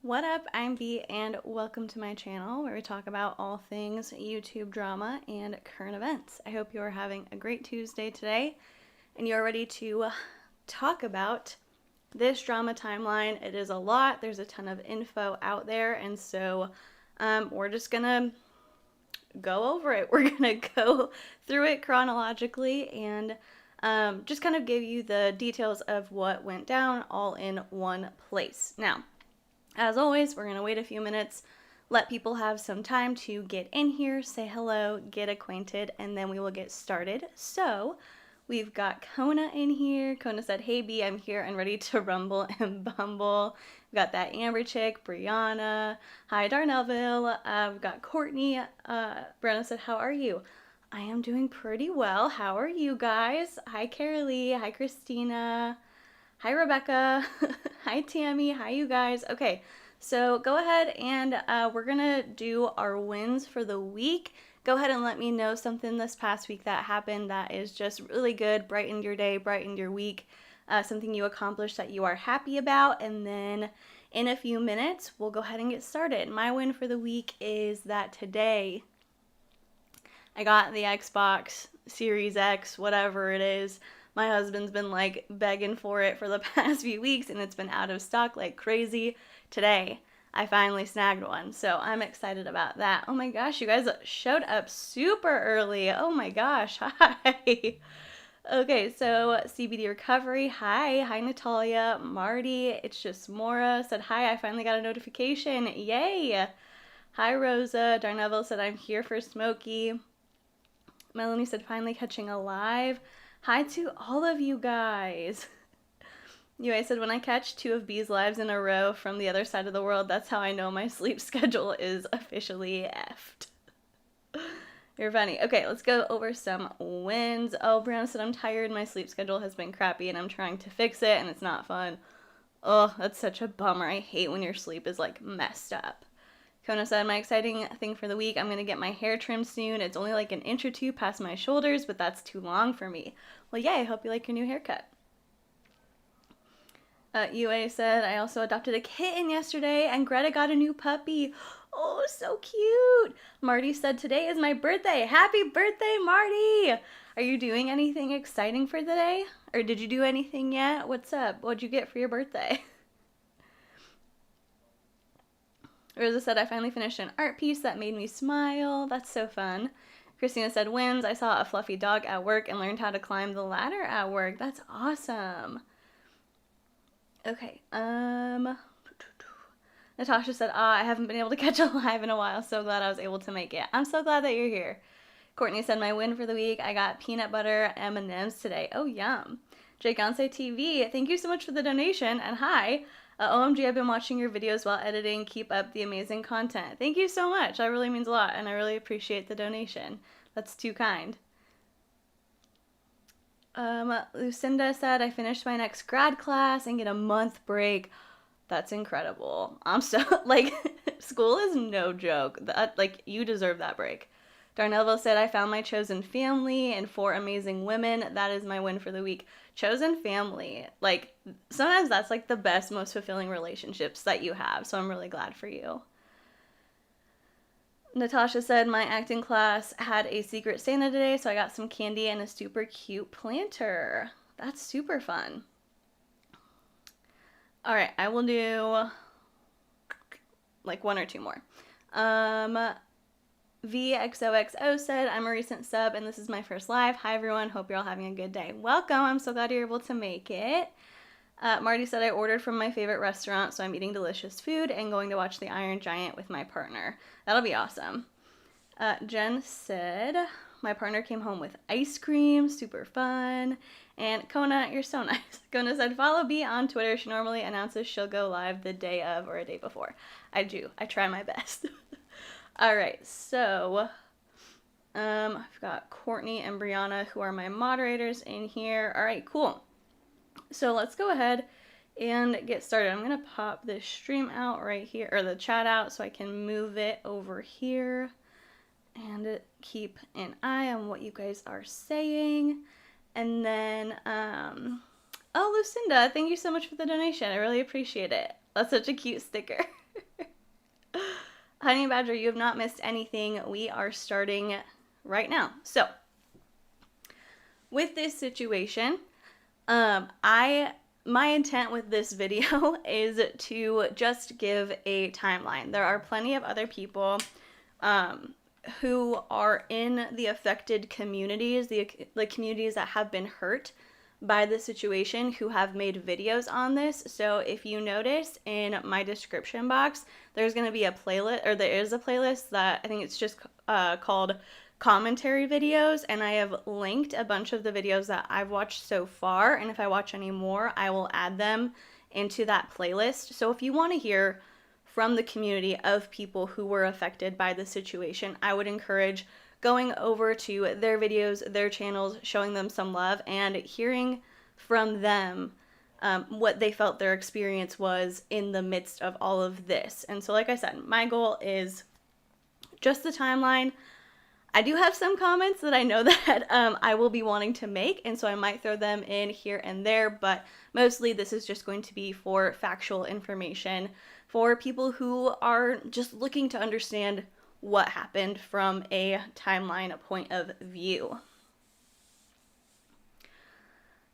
What up? I'm B and welcome to my channel where we talk about all things YouTube drama and current events. I hope you are having a great Tuesday today and you're ready to talk about this drama timeline. It is a lot. There's a ton of info out there, and so we're just gonna go over it. We're gonna go through it chronologically and just kind of give you the details of what went down all in one place. Now, as always, we're going to wait a few minutes, let people have some time to get in here, say hello, get acquainted, and then we will get started. So, we've got Kona in here. Kona said, "Hey B, I'm here and ready to rumble and bumble." We've got that Amber chick, Brianna. Hi, Darnellville. We've got Courtney. Brianna said, "How are you?" I am doing pretty well. How are you guys? Hi, Carolee. Hi, Christina. Hi, Rebecca. Hi, Tammy. Hi, you guys. Okay, so go ahead and we're going to do our wins for the week. Go ahead and let me know something this past week that happened that is just really good, brightened your day, brightened your week, something you accomplished that you are happy about, and then in a few minutes, we'll go ahead and get started. My win for the week is that today I got the Xbox Series X, whatever it is. My husband's been like begging for it for the past few weeks and it's been out of stock like crazy. Today, I finally snagged one, so I'm excited about that. Oh my gosh, you guys showed up super early. Oh my gosh, hi. Okay, so CBD Recovery, hi. Hi, Natalia. Marty, it's just Mora, said hi, I finally got a notification. Yay. Hi, Rosa. Darneville said I'm here for Smokey. Melanie said finally catching a live. Hi to all of you guys. UA said when I catch 2 of B's lives in a row from the other side of the world, that's how I know my sleep schedule is officially effed. You're funny. Okay, let's go over some wins. Oh, Brianna said I'm tired. My sleep schedule has been crappy and I'm trying to fix it and it's not fun. Oh, that's such a bummer. I hate when your sleep is like messed up. Kona said, my exciting thing for the week, I'm going to get my hair trimmed soon. It's only like an inch or two past my shoulders, but that's too long for me. Well, yeah, I hope you like your new haircut. UA said, I also adopted a kitten yesterday, and Greta got a new puppy. Oh, so cute. Marty said, today is my birthday. Happy birthday, Marty. Are you doing anything exciting for the day? Or did you do anything yet? What's up? What'd you get for your birthday? Rosa said, I finally finished an art piece that made me smile. That's so fun. Christina said, wins. I saw a fluffy dog at work and learned how to climb the ladder at work. That's awesome. Okay, Natasha said, I haven't been able to catch a live in a while. So glad I was able to make it. I'm so glad that you're here. Courtney said, my win for the week, I got peanut butter M&Ms today. Oh, yum. Jake Onsay TV, thank you so much for the donation. And hi. OMG, I've been watching your videos while editing. Keep up the amazing content. Thank you so much. That really means a lot, and I really appreciate the donation. That's too kind. Lucinda said, I finished my next grad class and get a month break. That's incredible. I'm so, like, school is no joke. That, like, you deserve that break. Darnellville said, I found my chosen family and 4 amazing women. That is my win for the week. Chosen family. Like, sometimes that's like the best, most fulfilling relationships that you have. So I'm really glad for you. Natasha said, my acting class had a secret Santa today, so I got some candy and a super cute planter. That's super fun. All right, I will do like 1 or 2 more. VXOXO said, I'm a recent sub and this is my first live. Hi everyone, hope you're all having a good day. Welcome, I'm so glad you're able to make it. Marty said, I ordered from my favorite restaurant, so I'm eating delicious food and going to watch The Iron Giant with my partner. That'll be awesome. Jen said, my partner came home with ice cream, super fun. And Kona, you're so nice. Kona said, follow B on Twitter. She normally announces she'll go live the day of or a day before. I do. I try my best. All right, so I've got Courtney and Brianna who are my moderators in here. All right, cool. So let's go ahead and get started. I'm going to pop this stream out right here, or the chat out, so I can move it over here and keep an eye on what you guys are saying. And then, oh, Lucinda, thank you so much for the donation. I really appreciate it. That's such a cute sticker. Honey Badger, you have not missed anything. We are starting right now. So, with this situation, my intent with this video is to just give a timeline. There are plenty of other people who are in the affected communities, the communities that have been hurt by the situation, who have made videos on this. So if you notice in my description box, there's going to be a playlist, or there is a playlist that I think it's just called commentary videos, and I have linked a bunch of the videos that I've watched so far, and if I watch any more, I will add them into that playlist. So if you want to hear from the community of people who were affected by the situation, I would encourage going over to their videos, their channels, showing them some love, and hearing from them what they felt their experience was in the midst of all of this. And so, like I said, my goal is just the timeline. I do have some comments that I know that I will be wanting to make, and so I might throw them in here and there, but mostly this is just going to be for factual information for people who are just looking to understand what happened from a timeline, a point of view.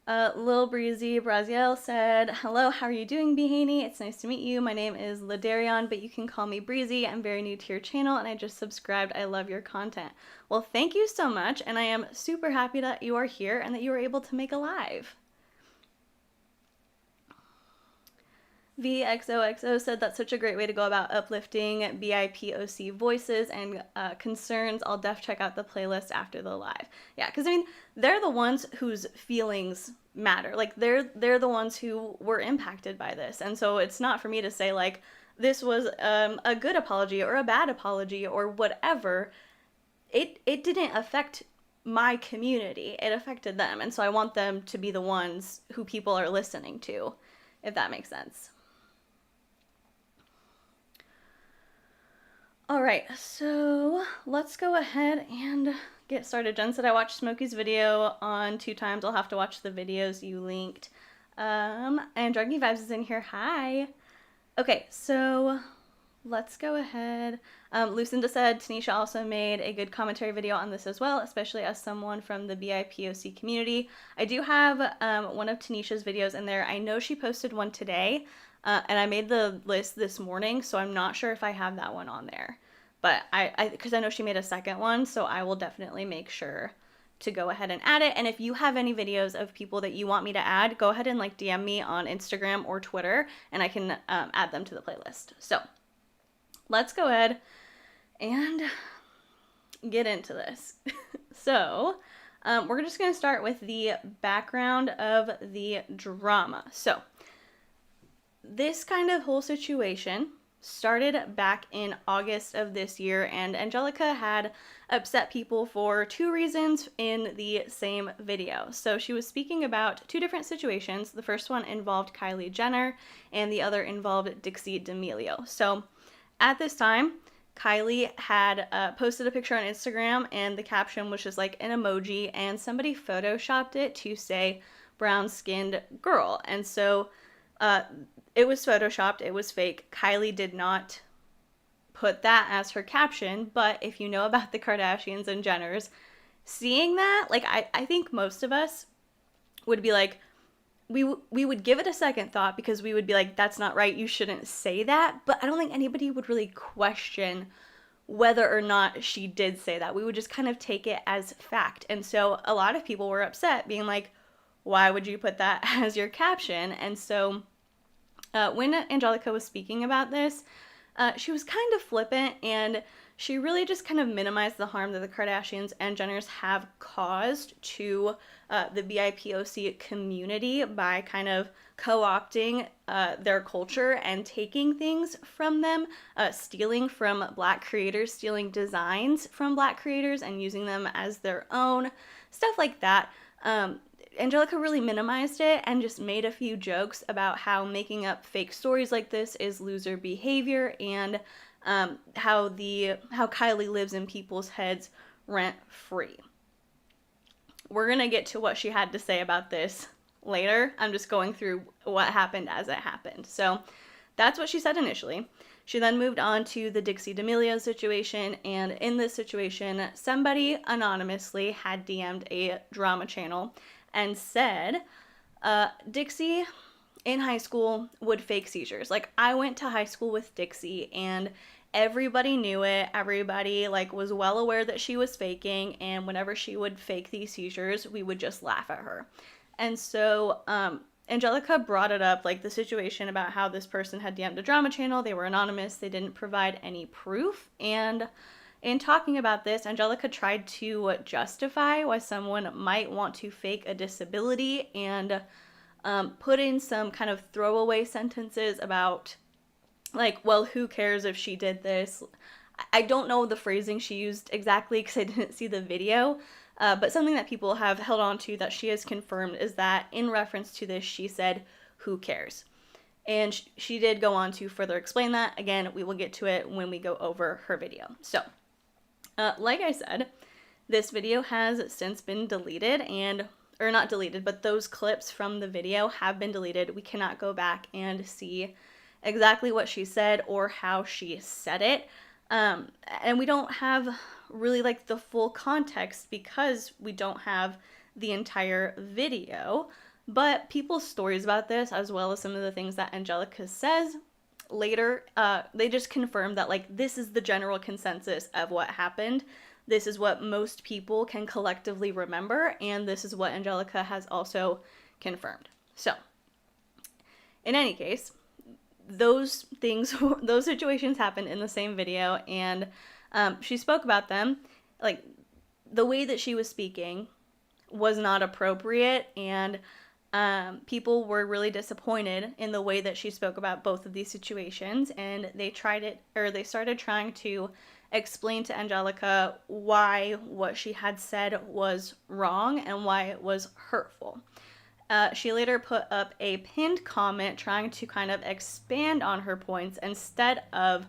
Lil Breezy Braziel said, "Hello, how are you doing, Behaney? It's nice to meet you. My name is Ladarion, but you can call me Breezy. I'm very new to your channel, and I just subscribed. I love your content." Well, thank you so much, and I am super happy that you are here and that you were able to make a live. VXOXO said, "That's such a great way to go about uplifting BIPOC voices and concerns. I'll check out the playlist after the live." Yeah, because I mean, they're the ones whose feelings matter. Like, they're the ones who were impacted by this. And so it's not for me to say, like, this was a good apology or a bad apology or whatever. It didn't affect my community. It affected them. And so I want them to be the ones who people are listening to, if that makes sense. All right, so let's go ahead and get started. Jen said, "I watched Smokey's video on 2 times. I'll have to watch the videos you linked." And Druggy Vibes is in here. Hi. Okay, so let's go ahead. Lucinda said, "Tanisha also made a good commentary video on this as well, especially as someone from the BIPOC community." I do have one of Tanisha's videos in there. I know she posted one today. And I made the list this morning, so I'm not sure if I have that one on there. But because I know she made a second one, so I will definitely make sure to go ahead and add it. And if you have any videos of people that you want me to add, go ahead and like DM me on Instagram or Twitter, and I can add them to the playlist. So let's go ahead and get into this. So we're just going to start with the background of the drama. So this kind of whole situation started back in August of this year, and Angelica had upset people for 2 reasons in the same video. So she was speaking about 2 different situations. The first one involved Kylie Jenner, and the other involved Dixie D'Amelio. So at this time, Kylie had posted a picture on Instagram, and the caption was just like an emoji, and somebody photoshopped it to say brown-skinned girl. And so it was photoshopped, it was fake. Kylie did not put that as her caption, but if you know about the Kardashians and Jenners, seeing that, like, I think most of us would be like, we would give it a second thought, because we would be like, that's not right, you shouldn't say that, but I don't think anybody would really question whether or not she did say that. We would just kind of take it as fact. And so a lot of people were upset, being like, why would you put that as your caption? And so when Angelica was speaking about this, she was kind of flippant, and she really just kind of minimized the harm that the Kardashians and Jenners have caused to the BIPOC community by kind of co-opting their culture and taking things from them, stealing from Black creators, stealing designs from Black creators and using them as their own, stuff like that. Angelica really minimized it and just made a few jokes about how making up fake stories like this is loser behavior, and how Kylie lives in people's heads rent free. We're gonna get to what she had to say about this later. I'm just going through what happened as it happened. So that's what she said initially. She then moved on to the Dixie D'Amelio situation, and in this situation, somebody anonymously had DM'd a drama channel and said, Dixie in high school would fake seizures. Like, I went to high school with Dixie, and everybody knew it. Everybody, like, was well aware that she was faking, and whenever she would fake these seizures, we would just laugh at her. And so, Angelica brought it up, like, the situation about how this person had DM'd a drama channel. They were anonymous. They didn't provide any proof. And in talking about this, Angelica tried to justify why someone might want to fake a disability and put in some kind of throwaway sentences about, like, well, who cares if she did this? I don't know the phrasing she used exactly because I didn't see the video, but something that people have held on to that she has confirmed is that in reference to this, she said, who cares? And she did go on to further explain that. Again, we will get to it when we go over her video. So, like I said, this video has since been deleted, or not deleted, but those clips from the video have been deleted. We cannot go back and see exactly what she said or how she said it. And we don't have really, like, the full context because we don't have the entire video. But people's stories about this, as well as some of the things that Angelica says later, they just confirm that, like, this is the general consensus of what happened. This is what most people can collectively remember, and this is what Angelica has also confirmed. So, in any case, those things, those situations happened in the same video, and she spoke about them. Like, the way that she was speaking was not appropriate, and people were really disappointed in the way that she spoke about both of these situations, and they started trying to explain to Angelica why what she had said was wrong and why it was hurtful. She later put up a pinned comment trying to kind of expand on her points instead of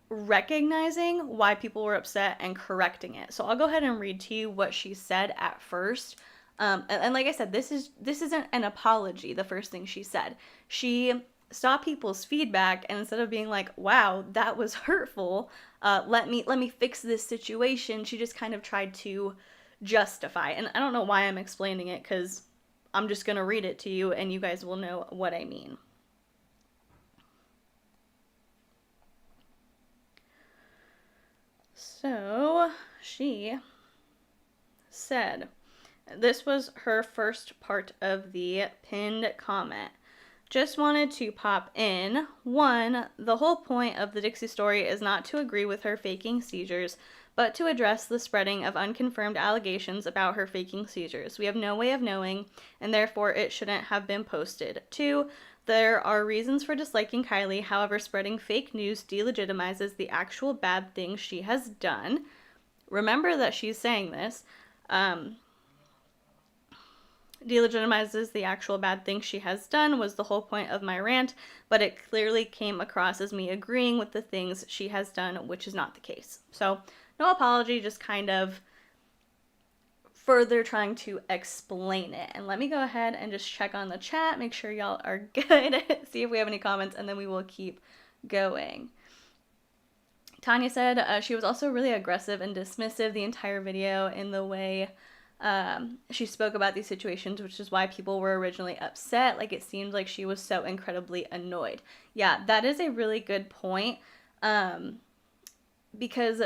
recognizing why people were upset and correcting it. So I'll go ahead and read to you what she said at first. And like I said, this isn't an apology, the first thing she said. She saw people's feedback, and instead of being like, wow, that was hurtful, let me fix this situation, she just kind of tried to justify. And I don't know why I'm explaining it, because I'm just going to read it to you and you guys will know what I mean. So she said, this was her first part of the pinned comment. Just wanted to pop in. 1, the whole point of the Dixie story is not to agree with her faking seizures, but to address the spreading of unconfirmed allegations about her faking seizures. We have no way of knowing, and therefore it shouldn't have been posted. 2, there are reasons for disliking Kylie, however, spreading fake news delegitimizes the actual bad things she has done. Remember that she's saying this. Delegitimizes the actual bad things she has done was the whole point of my rant, but it clearly came across as me agreeing with the things she has done, which is not the case. So, no apology, just kind of further trying to explain it. And let me go ahead and just check on the chat, make sure y'all are good, see if we have any comments, and then we will keep going. Tanya said she was also really aggressive and dismissive the entire video in the way she spoke about these situations, which is why people were originally upset. Like, it seemed like she was so incredibly annoyed. Yeah, that is a really good point. Because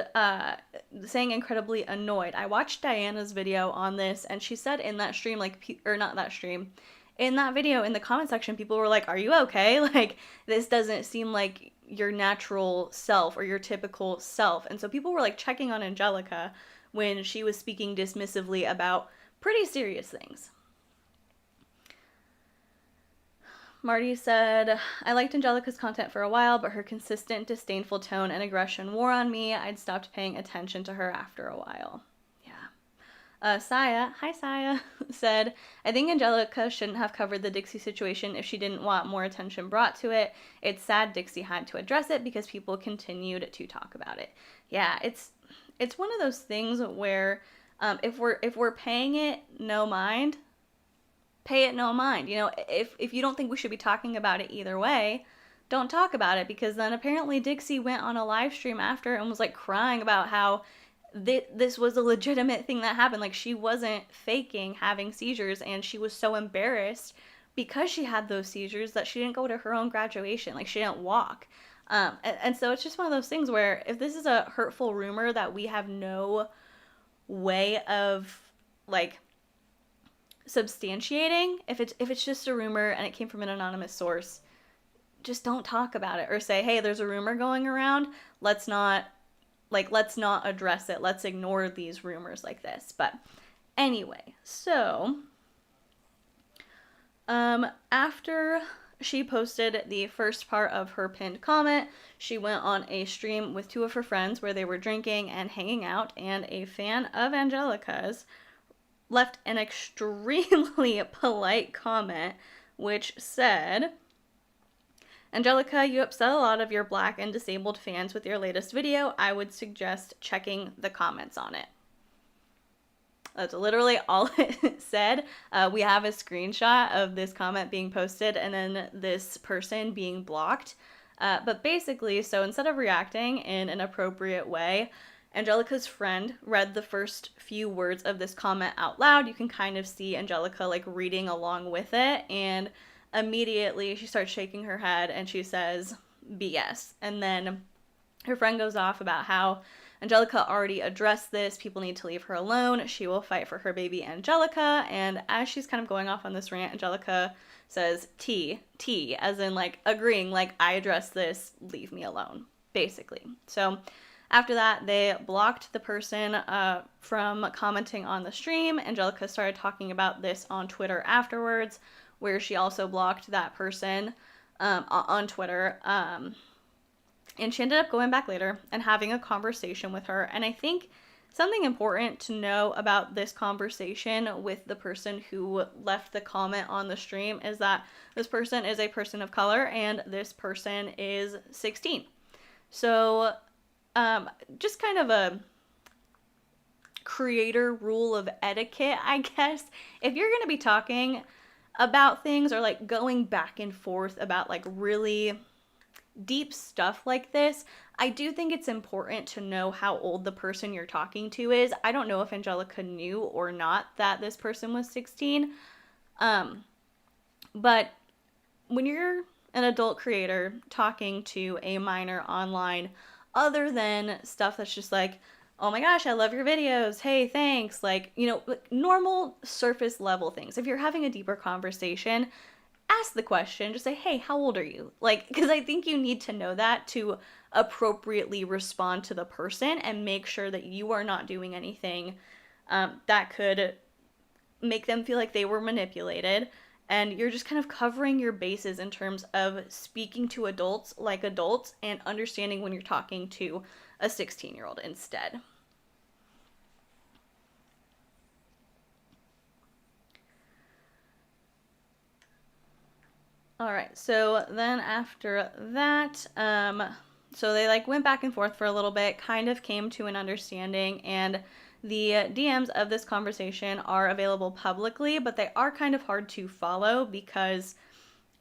saying incredibly annoyed, I watched Diana's video on this, and she said in that stream, like, or not that stream, in that video, in the comment section, people were like, are you okay? Like, this doesn't seem like your natural self or your typical self. And so people were, like, checking on Angelica when she was speaking dismissively about pretty serious things. Marty said, I liked Angelica's content for a while, but her consistent disdainful tone and aggression wore on me. I'd stopped paying attention to her after a while. Yeah. Saya, hi Saya, said, I think Angelica shouldn't have covered the Dixie situation if she didn't want more attention brought to it. It's sad Dixie had to address it because people continued to talk about it. Yeah, it's one of those things where if we're paying it no mind, pay it no mind. You know, if you don't think we should be talking about it either way, don't talk about it, because then apparently Dixie went on a live stream after and was like crying about how this was a legitimate thing that happened. Like, she wasn't faking having seizures, and she was so embarrassed because she had those seizures that she didn't go to her own graduation. Like, she didn't walk. And so it's just one of those things where if this is a hurtful rumor that we have no way of like substantiating, if it's just a rumor and it came from an anonymous source, just don't talk about it, or say, hey, there's a rumor going around, let's not address it, let's ignore these rumors like this. But anyway, so after she posted the first part of her pinned comment, she went on a stream with two of her friends where they were drinking and hanging out, and a fan of Angelica's left an extremely polite comment which said, Angelica, you upset a lot of your Black and disabled fans with your latest video. I would suggest checking the comments on it. That's literally all it said. We have a screenshot of this comment being posted and then this person being blocked. But basically, so instead of reacting in an appropriate way, Angelica's friend read the first few words of this comment out loud. You can kind of see Angelica like reading along with it, and immediately she starts shaking her head and she says, BS. And then her friend goes off about how Angelica already addressed this. People need to leave her alone. She will fight for her baby Angelica. And as she's kind of going off on this rant, Angelica says, T, as in like agreeing, like, I addressed this, leave me alone, basically. So after that, they blocked the person from commenting on the stream. Angelica started talking about this on Twitter afterwards, where she also blocked that person on Twitter. And she ended up going back later and having a conversation with her. And I think something important to know about this conversation with the person who left the comment on the stream is that this person is a person of color and this person is 16. So just kind of a creator rule of etiquette, I guess. If you're going to be talking about things or like going back and forth about like really deep stuff like this, I do think it's important to know how old the person you're talking to is. I don't know if Angelica knew or not that this person was 16. But when you're an adult creator talking to a minor online, other than stuff that's just like, oh my gosh, I love your videos, hey, thanks, like, you know, normal surface level things. If you're having a deeper conversation, ask the question, just say, hey, how old are you? Like, because I think you need to know that to appropriately respond to the person and make sure that you are not doing anything that could make them feel like they were manipulated. And you're just kind of covering your bases in terms of speaking to adults like adults and understanding when you're talking to a 16-year-old instead. All right, so then after that, so they like went back and forth for a little bit, kind of came to an understanding, and the DMs of this conversation are available publicly, but they are kind of hard to follow because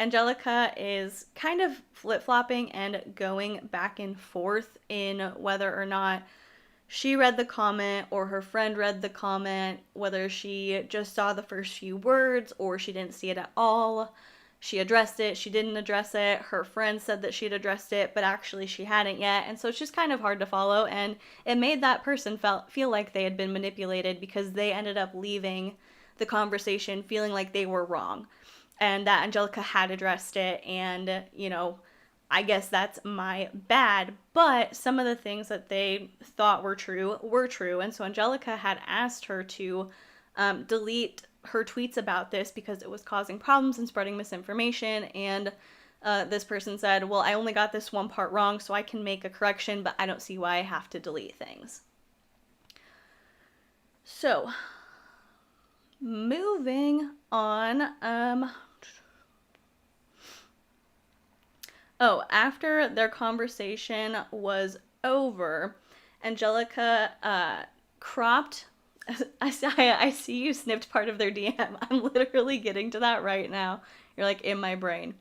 Angelica is kind of flip-flopping and going back and forth in whether or not she read the comment or her friend read the comment, whether she just saw the first few words or she didn't see it at all. She addressed it, she didn't address it, her friend said that she'd addressed it, but actually she hadn't yet, and so it's just kind of hard to follow, and it made that person feel like they had been manipulated because they ended up leaving the conversation feeling like they were wrong, and that Angelica had addressed it, and, you know, I guess that's my bad, but some of the things that they thought were true, and so Angelica had asked her to delete her tweets about this because it was causing problems and spreading misinformation, and this person said, well, I only got this one part wrong, so I can make a correction, but I don't see why I have to delete things. So, moving on, after their conversation was over, Angelica cropped, I see you snipped part of their DM. I'm literally getting to that right now. You're like in my brain.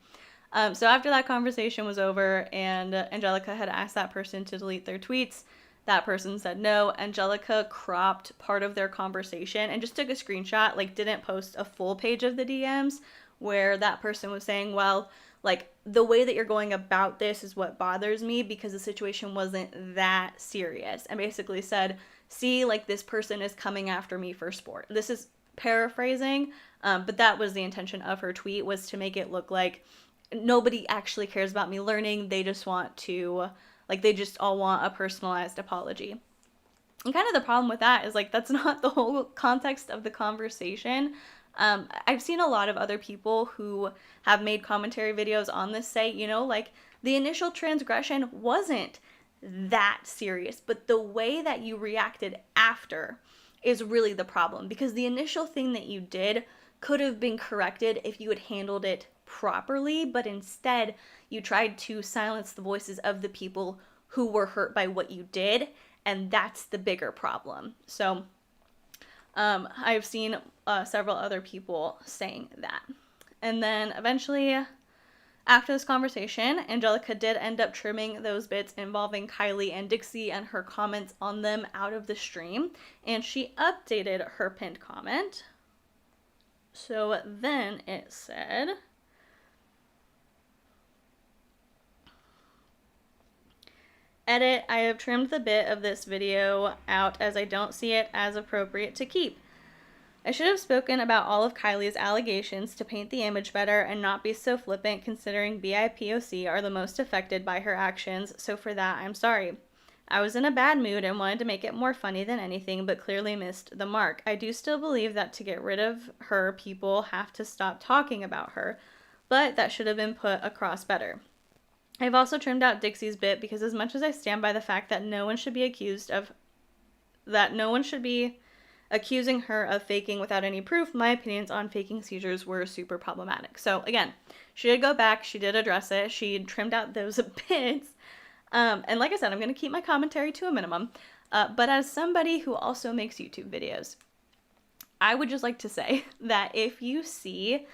So after that conversation was over and Angelica had asked that person to delete their tweets, that person said no. Angelica cropped part of their conversation and just took a screenshot, like didn't post a full page of the DMs where that person was saying, well, like the way that you're going about this is what bothers me because the situation wasn't that serious. And basically said, see, like this person is coming after me for sport. This is paraphrasing, but that was the intention of her tweet, was to make it look like nobody actually cares about me learning. They just want to, like, they just all want a personalized apology. And kind of the problem with that is, like, that's not the whole context of the conversation. I've seen a lot of other people who have made commentary videos on this say, you know, like, the initial transgression wasn't that serious, but the way that you reacted after is really the problem, because the initial thing that you did could have been corrected if you had handled it properly, but instead you tried to silence the voices of the people who were hurt by what you did, and that's the bigger problem. So I've seen several other people saying that. And then eventually, after this conversation, Angelica did end up trimming those bits involving Kylie and Dixie and her comments on them out of the stream, and she updated her pinned comment. So then it said, edit, I have trimmed the bit of this video out as I don't see it as appropriate to keep. I should have spoken about all of Kylie's allegations to paint the image better and not be so flippant, considering BIPOC are the most affected by her actions, so for that I'm sorry. I was in a bad mood and wanted to make it more funny than anything, but clearly missed the mark. I do still believe that to get rid of her, people have to stop talking about her, but that should have been put across better. I've also trimmed out Dixie's bit because as much as I stand by the fact that no one should be accusing her of faking without any proof, my opinions on faking seizures were super problematic. So again, she did go back, she did address it, she trimmed out those bits. And like I said, I'm going to keep my commentary to a minimum. But as somebody who also makes YouTube videos, I would just like to say that if you see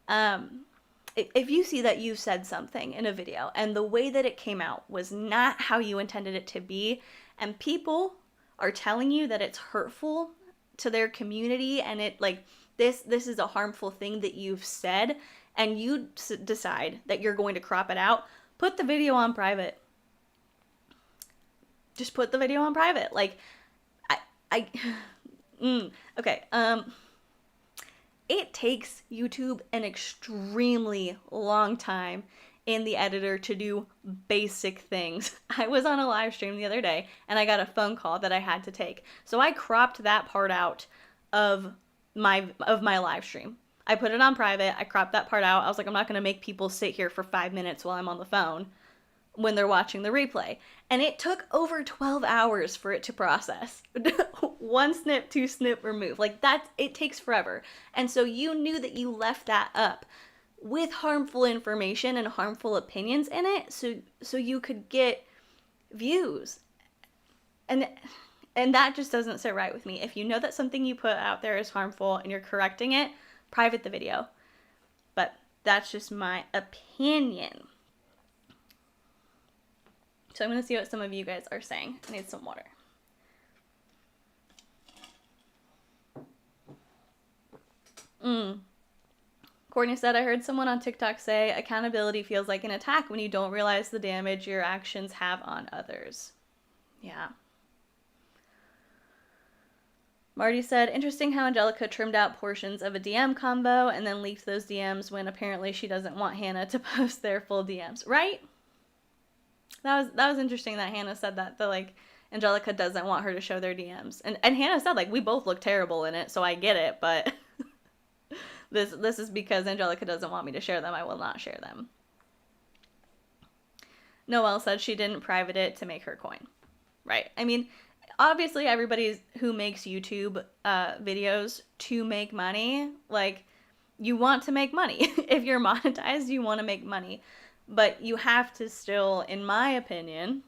that you said something in a video and the way that it came out was not how you intended it to be, and people are telling you that it's hurtful to their community and it, like, this is a harmful thing that you've said, and you decide that you're going to crop it out, put the video on private. Just put the video on private. Like, okay, it takes YouTube an extremely long time in the editor to do basic things. I was on a live stream the other day and I got a phone call that I had to take. So I cropped that part out of my live stream. I put it on private. I cropped that part out. I was like, I'm not going to make people sit here for 5 minutes while I'm on the phone when they're watching the replay. And it took over 12 hours for it to process. 1 snip, 2 snip, remove. Like, it takes forever. And so you knew that you left that up with harmful information and harmful opinions in it, so you could get views. And that just doesn't sit right with me. If you know that something you put out there is harmful and you're correcting it, private the video. But that's just my opinion. So I'm going to see what some of you guys are saying. I need some water. Courtney said, I heard someone on TikTok say accountability feels like an attack when you don't realize the damage your actions have on others. Yeah. Marty said, interesting how Angelica trimmed out portions of a DM combo and then leaked those DMs when apparently she doesn't want Hannah to post their full DMs. Right? That was interesting that Hannah said that like, Angelica doesn't want her to show their DMs. And Hannah said, like, we both look terrible in it, so I get it, but this is because Angelica doesn't want me to share them. I will not share them. Noelle said she didn't private it to make her coin. Right. I mean, obviously everybody who makes YouTube videos to make money, like, you want to make money. If you're monetized, you want to make money. But you have to still, in my opinion,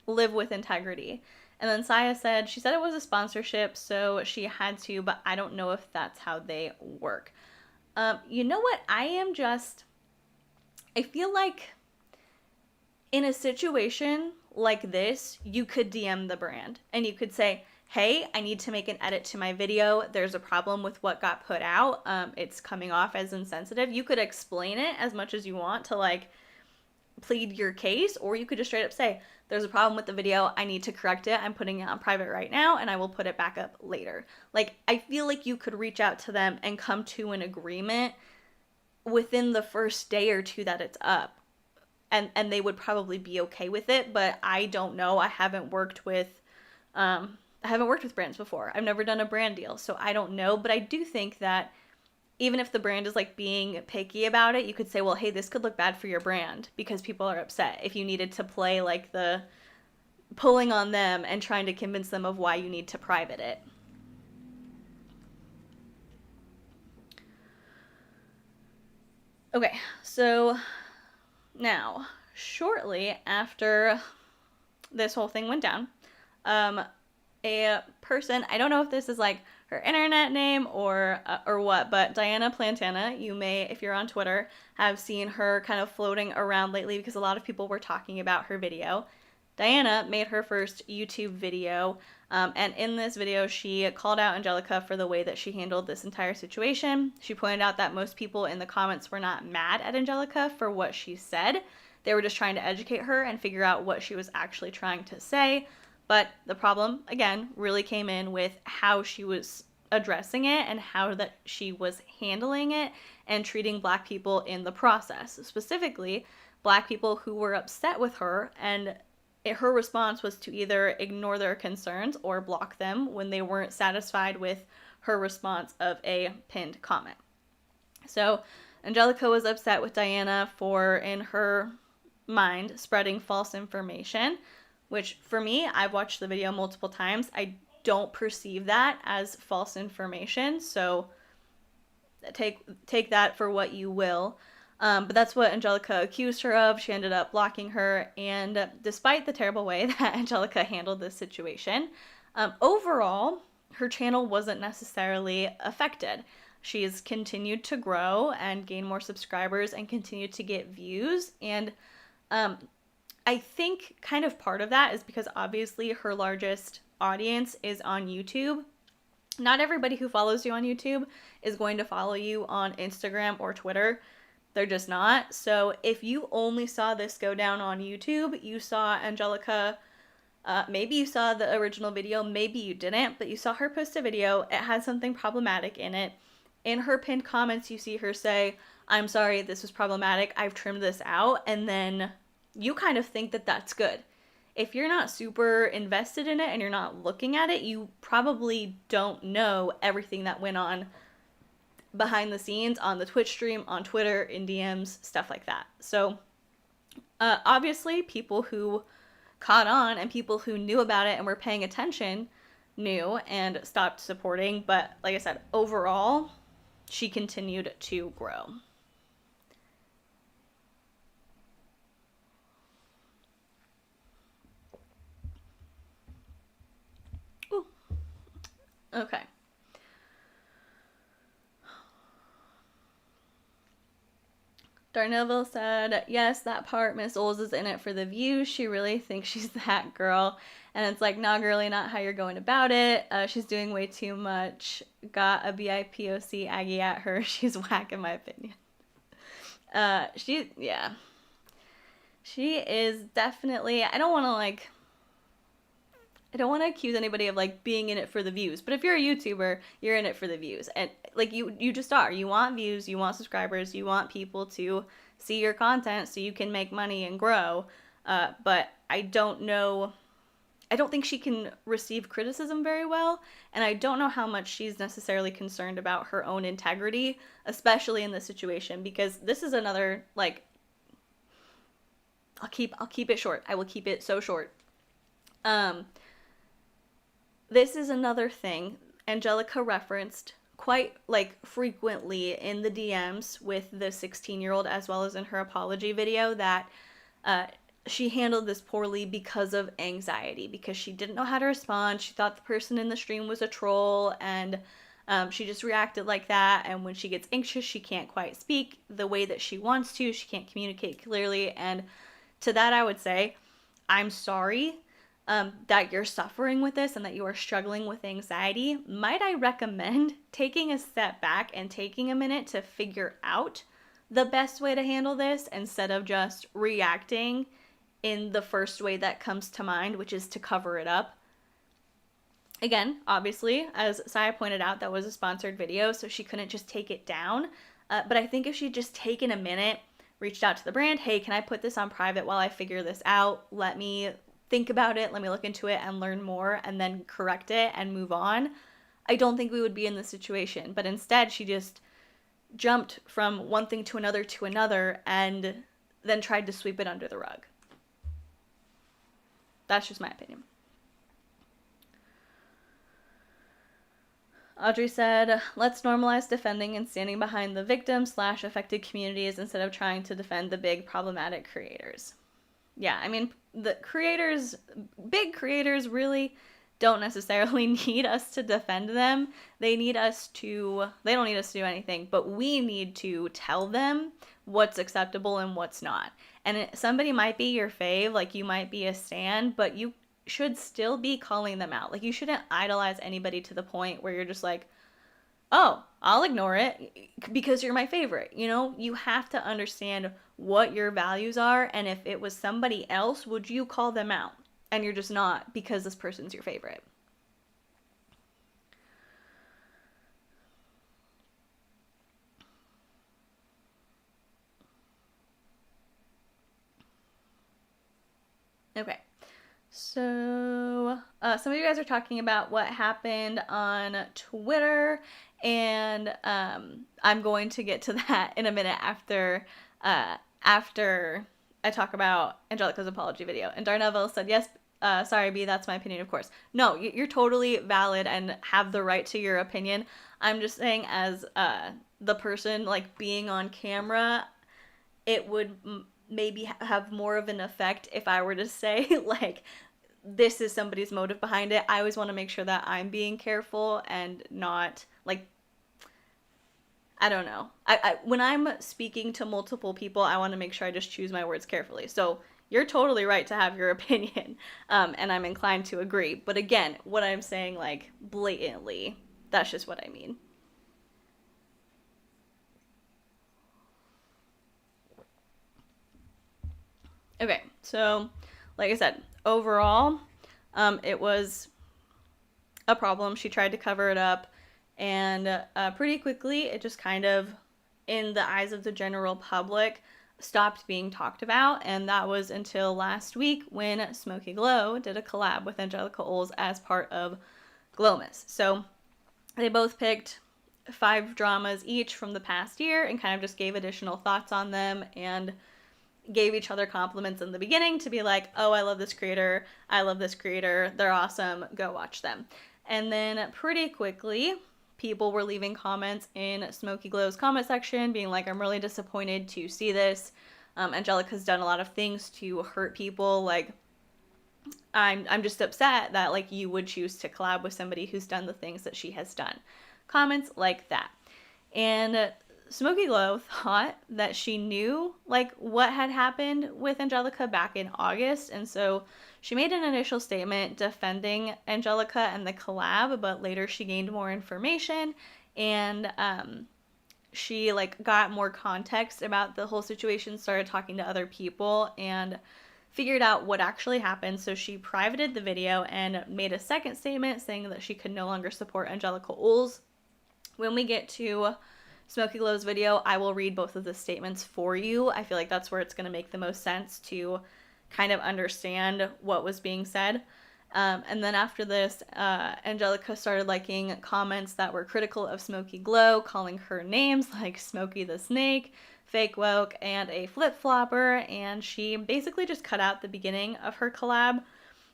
live with integrity. And then Saya said, she said it was a sponsorship, so she had to, but I don't know if that's how they work. You know what? I am just I feel like in a situation like this, you could DM the brand and you could say, hey, I need to make an edit to my video. There's a problem with what got put out. It's coming off as insensitive. You could explain it as much as you want to like plead your case, or you could just straight up say, there's a problem with the video. I need to correct it. I'm putting it on private right now and I will put it back up later. Like, I feel like you could reach out to them and come to an agreement within the first day or two that it's up. And they would probably be okay with it, but I don't know. I haven't worked with brands before. I've never done a brand deal, so I don't know. But I do think that even if the brand is like being picky about it, you could say, well, hey, this could look bad for your brand because people are upset. If you needed to play like the pulling on them and trying to convince them of why you need to private it. Okay, so now, shortly after this whole thing went down, a person, I don't know if this is like her internet name or what, but Diana Plantana, you may, if you're on Twitter, have seen her kind of floating around lately because a lot of people were talking about her video. Diana made her first YouTube video, and in this video, she called out Angelica for the way that she handled this entire situation. She pointed out that most people in the comments were not mad at Angelica for what she said. They were just trying to educate her and figure out what she was actually trying to say. But the problem, again, really came in with how she was addressing it and how that she was handling it and treating Black people in the process. Specifically, Black people who were upset with her, and her response was to either ignore their concerns or block them when they weren't satisfied with her response of a pinned comment. So Angelica was upset with Diana for, in her mind, spreading false information, which for me, I've watched the video multiple times. I don't perceive that as false information, so take that for what you will. But that's what Angelica accused her of. She ended up blocking her, and despite the terrible way that Angelica handled this situation, overall, her channel wasn't necessarily affected. She's continued to grow and gain more subscribers and continue to get views, and I think kind of part of that is because obviously her largest audience is on YouTube. Not everybody who follows you on YouTube is going to follow you on Instagram or Twitter. They're just not. So if you only saw this go down on YouTube, you saw Angelica, maybe you saw the original video, maybe you didn't, but you saw her post a video. It had something problematic in it. In her pinned comments, you see her say, I'm sorry, this was problematic. I've trimmed this out. And then you kind of think that that's good. If you're not super invested in it and you're not looking at it, you probably don't know everything that went on behind the scenes on the Twitch stream, on Twitter, in DMs, stuff like that. So obviously people who caught on and people who knew about it and were paying attention knew and stopped supporting. But like I said, overall, she continued to grow. Ooh. Okay. Darnellville said, yes, that part, Miss Oles is in it for the views. She really thinks she's that girl. And it's like, nah, girly, not how you're going about it. She's doing way too much. Got a BIPOC Aggie at her. She's whack, in my opinion. She is definitely, I don't want to accuse anybody of like being in it for the views, but if you're a YouTuber, you're in it for the views, and like you just are. You want views, you want subscribers, you want people to see your content so you can make money and grow. But I don't think she can receive criticism very well, and I don't know how much she's necessarily concerned about her own integrity, especially in this situation, because this is another, like, I'll keep it short. I will keep it so short. This is another thing Angelica referenced quite like frequently in the DMs with the 16-year-old, as well as in her apology video, that she handled this poorly because of anxiety, because she didn't know how to respond. She thought the person in the stream was a troll, and She just reacted like that, and when she gets anxious, she can't quite speak the way that she wants to. She can't communicate clearly, and to that I would say, I'm sorry that you're suffering with this and that you are struggling with anxiety. Might I recommend taking a step back and taking a minute to figure out the best way to handle this instead of just reacting in the first way that comes to mind, which is to cover it up. Again, obviously, as Saya pointed out, that was a sponsored video, so she couldn't just take it down. But I think if she'd just taken a minute, reached out to the brand, hey, can I put this on private while I figure this out? Let me think about it, let me look into it and learn more, and then correct it and move on. I don't think we would be in this situation. But instead, she just jumped from one thing to another and then tried to sweep it under the rug. That's just my opinion. Audrey said, let's normalize defending and standing behind the victim/affected communities instead of trying to defend the big problematic creators. Yeah, I mean, the creators, big creators really don't necessarily need us to defend them. They don't need us to do anything, but we need to tell them what's acceptable and what's not. And somebody might be your fave, like you might be a stan, but you should still be calling them out. Like, you shouldn't idolize anybody to the point where you're just like, oh, I'll ignore it because you're my favorite. You know, you have to understand what your values are, and if it was somebody else, would you call them out? And you're just not, because this person's your favorite. Okay. So, some of you guys are talking about what happened on Twitter, and I'm going to get to that in a minute after I talk about Angelica's apology video. And Darneville said, yes, sorry, B, that's my opinion, of course. No, you're totally valid and have the right to your opinion. I'm just saying, as the person, like, being on camera, it would maybe have more of an effect if I were to say, like, this is somebody's motive behind it. I always want to make sure that I'm being careful and not, like, I don't know. I when I'm speaking to multiple people, I want to make sure I just choose my words carefully. So you're totally right to have your opinion, and I'm inclined to agree. But again, what I'm saying, like, blatantly, that's just what I mean. Okay, so like I said, overall, it was a problem. She tried to cover it up, and pretty quickly, it just kind of, in the eyes of the general public, stopped being talked about. And that was until last week when Smokey Glow did a collab with Angelika Oles as part of Glowmas. So they both picked 5 dramas each from the past year and kind of just gave additional thoughts on them, and gave each other compliments in the beginning to be like, oh, I love this creator, they're awesome, go watch them. And then pretty quickly, people were leaving comments in Smokey Glow's comment section being like, I'm really disappointed to see this. Angelica's done a lot of things to hurt people. Like, I'm just upset that, like, you would choose to collab with somebody who's done the things that she has done. Comments like that. And Smokey Glow thought that she knew, like, what had happened with Angelica back in August, and so she made an initial statement defending Angelica and the collab, but later she gained more information, and she, like, got more context about the whole situation, started talking to other people, and figured out what actually happened. So she privated the video and made a second statement saying that she could no longer support Angelika Oles. When we get to Smokey Glow's video, I will read both of the statements for you. I feel like that's where it's going to make the most sense to kind of understand what was being said. And then after this, Angelica started liking comments that were critical of Smokey Glow, calling her names like Smokey the Snake, fake woke, and a flip-flopper, and she basically just cut out the beginning of her collab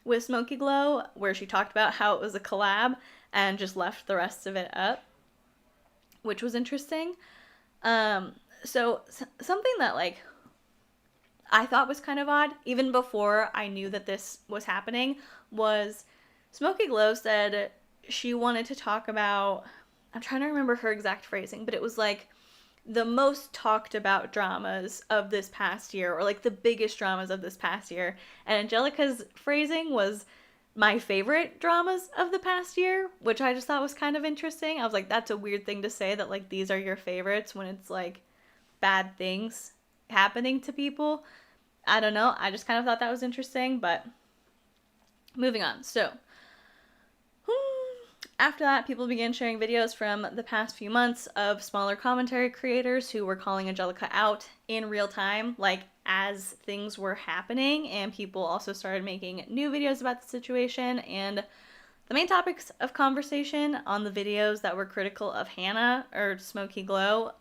with Smokey Glow, where she talked about how it was a collab, and just left the rest of it up, which was interesting. So something that, like, I thought was kind of odd, even before I knew that this was happening, was Smokey Glow said she wanted to talk about I'm trying to remember her exact phrasing, but it was like the most talked about dramas of this past year, or like the biggest dramas of this past year. And Angelica's phrasing was my favorite dramas of the past year, which I just thought was kind of interesting. I was like, that's a weird thing to say, that like these are your favorites when it's like bad things happening to people. I don't know. I just kind of thought that was interesting, but moving on. So after that, people began sharing videos from the past few months of smaller commentary creators who were calling Angelica out in real time, like as things were happening, and people also started making new videos about the situation. And the main topics of conversation on the videos that were critical of Hannah, or Smokey Glow,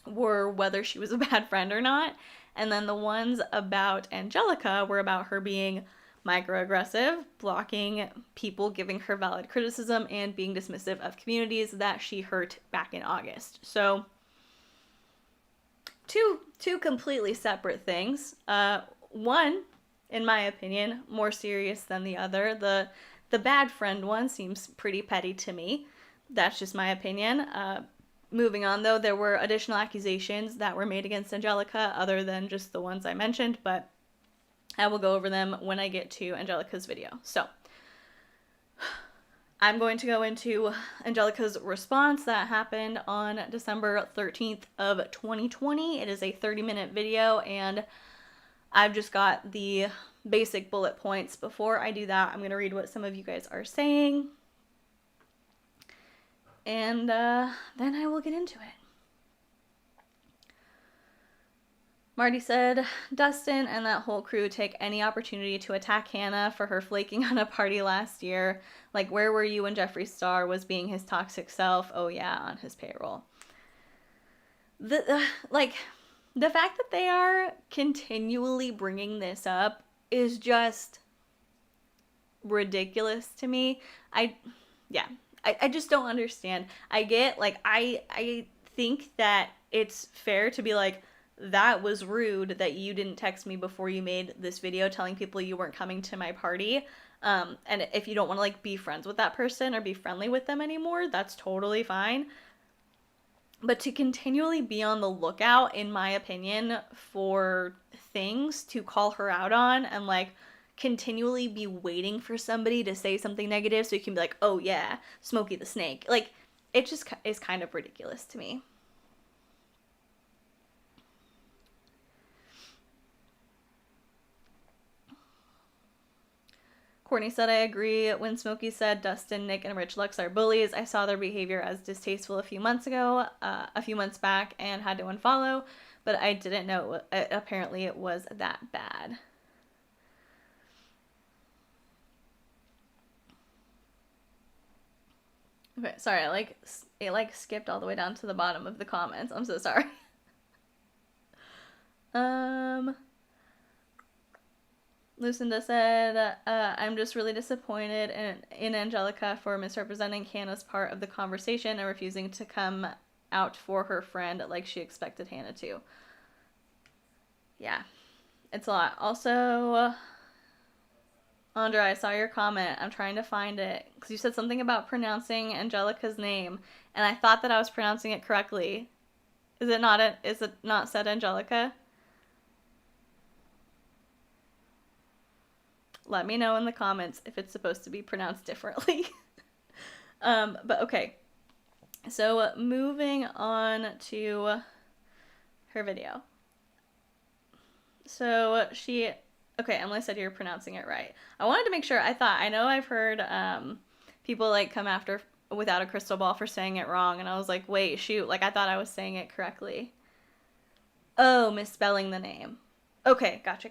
were whether she was a bad friend or not. And then the ones about Angelica were about her being microaggressive, blocking people giving her valid criticism, and being dismissive of communities that she hurt back in August. So two completely separate things. One, in my opinion, more serious than the other. The bad friend one seems pretty petty to me. That's just my opinion. Moving on, though, there were additional accusations that were made against Angelica other than just the ones I mentioned, but I will go over them when I get to Angelica's video. So I'm going to go into Angelica's response that happened on December 13th of 2020. It is a 30-minute video, and I've just got the basic bullet points. Before I do that, I'm going to read what some of you guys are saying, and then I will get into it. Marty said, Dustin and that whole crew take any opportunity to attack Hannah for her flaking on a party last year. Like, where were you when Jeffree Star was being his toxic self? Oh yeah, on his payroll. The fact that they are continually bringing this up is just ridiculous to me. I just don't understand. I get, like, I think that it's fair to be like, that was rude that you didn't text me before you made this video telling people you weren't coming to my party. And if you don't want to like be friends with that person or be friendly with them anymore, that's totally fine. But to continually be on the lookout, in my opinion, for things to call her out on, and like continually be waiting for somebody to say something negative so you can be like, oh yeah, Smokey the Snake. Like, it just is kind of ridiculous to me. Courtney said, I agree. When Smokey said Dustin, Nick, and Rich Lux are bullies, I saw their behavior as distasteful a few months back, and had to unfollow, but I didn't know apparently it was that bad. Okay, sorry, it skipped all the way down to the bottom of the comments. I'm so sorry. Lucinda said, I'm just really disappointed in Angelica for misrepresenting Hannah's part of the conversation and refusing to come out for her friend like she expected Hannah to. Yeah, it's a lot. Also, Andra, I saw your comment. I'm trying to find it, because you said something about pronouncing Angelica's name, and I thought that I was pronouncing it correctly. Is it not said Angelica? Let me know in the comments if it's supposed to be pronounced differently. But okay. So moving on to her video. So okay, Emily said you're pronouncing it right. I wanted to make sure. I know I've heard people like come after Without a Crystal Ball for saying it wrong, and I was like, wait, shoot, like I thought I was saying it correctly. Oh, misspelling the name. Okay, gotcha.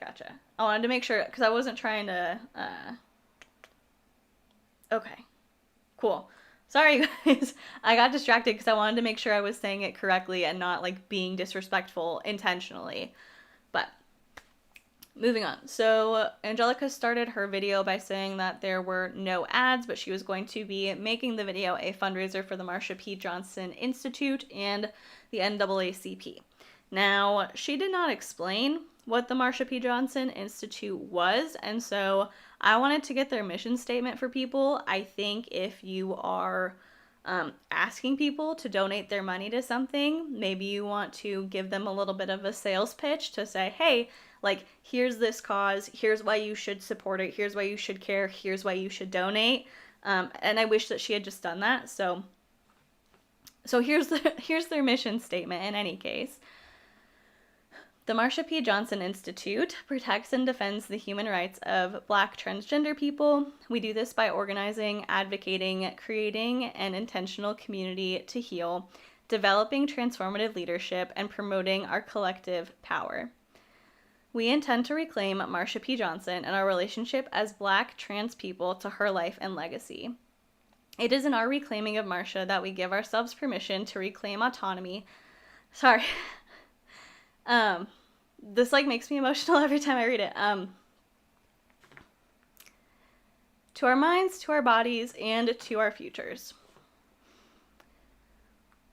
I wanted to make sure, because I wasn't trying to, okay, cool. Sorry, guys. I got distracted because I wanted to make sure I was saying it correctly and not, like, being disrespectful intentionally. But, moving on. So, Angelica started her video by saying that there were no ads, but she was going to be making the video a fundraiser for the Marsha P. Johnson Institute and the NAACP. Now, she did not explain what the Marsha P. Johnson Institute was, and so I wanted to get their mission statement for people. I think if you are asking people to donate their money to something. Maybe you want to give them a little bit of a sales pitch to say, hey, like, here's this cause, here's why you should support it, here's why you should care, here's why you should donate. And I wish that she had just done that. So here's their mission statement in any case. The Marsha P. Johnson Institute protects and defends the human rights of Black transgender people. We do this by organizing, advocating, creating an intentional community to heal, developing transformative leadership, and promoting our collective power. We intend to reclaim Marsha P. Johnson and our relationship as Black trans people to her life and legacy. It is in our reclaiming of Marsha that we give ourselves permission to reclaim autonomy. Sorry. This like makes me emotional every time I read it. To our minds, to our bodies, and to our futures.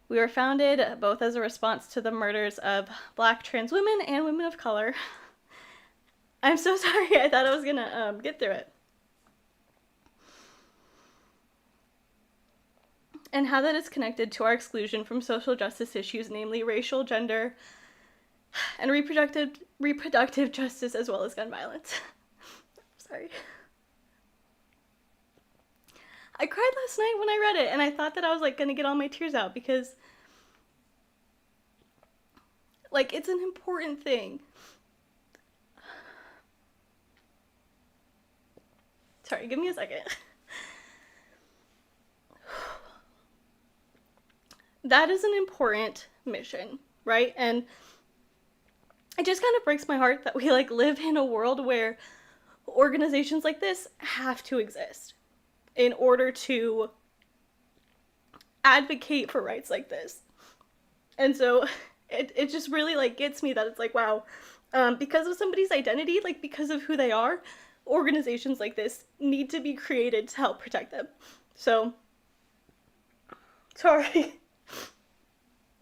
We were founded both as a response to the murders of Black trans women and women of color. I'm so sorry, I thought I was gonna get through it. And how that is connected to our exclusion from social justice issues, namely racial, gender, and reproductive justice, as well as gun violence. Sorry. I cried last night when I read it, and I thought that I was like gonna get all my tears out because like it's an important thing. Sorry, give me a second. That is an important mission, right? And it just kind of breaks my heart that we like live in a world where organizations like this have to exist in order to advocate for rights like this. And so it just really like gets me that it's like, wow, because of somebody's identity, like because of who they are, organizations like this need to be created to help protect them. So, sorry.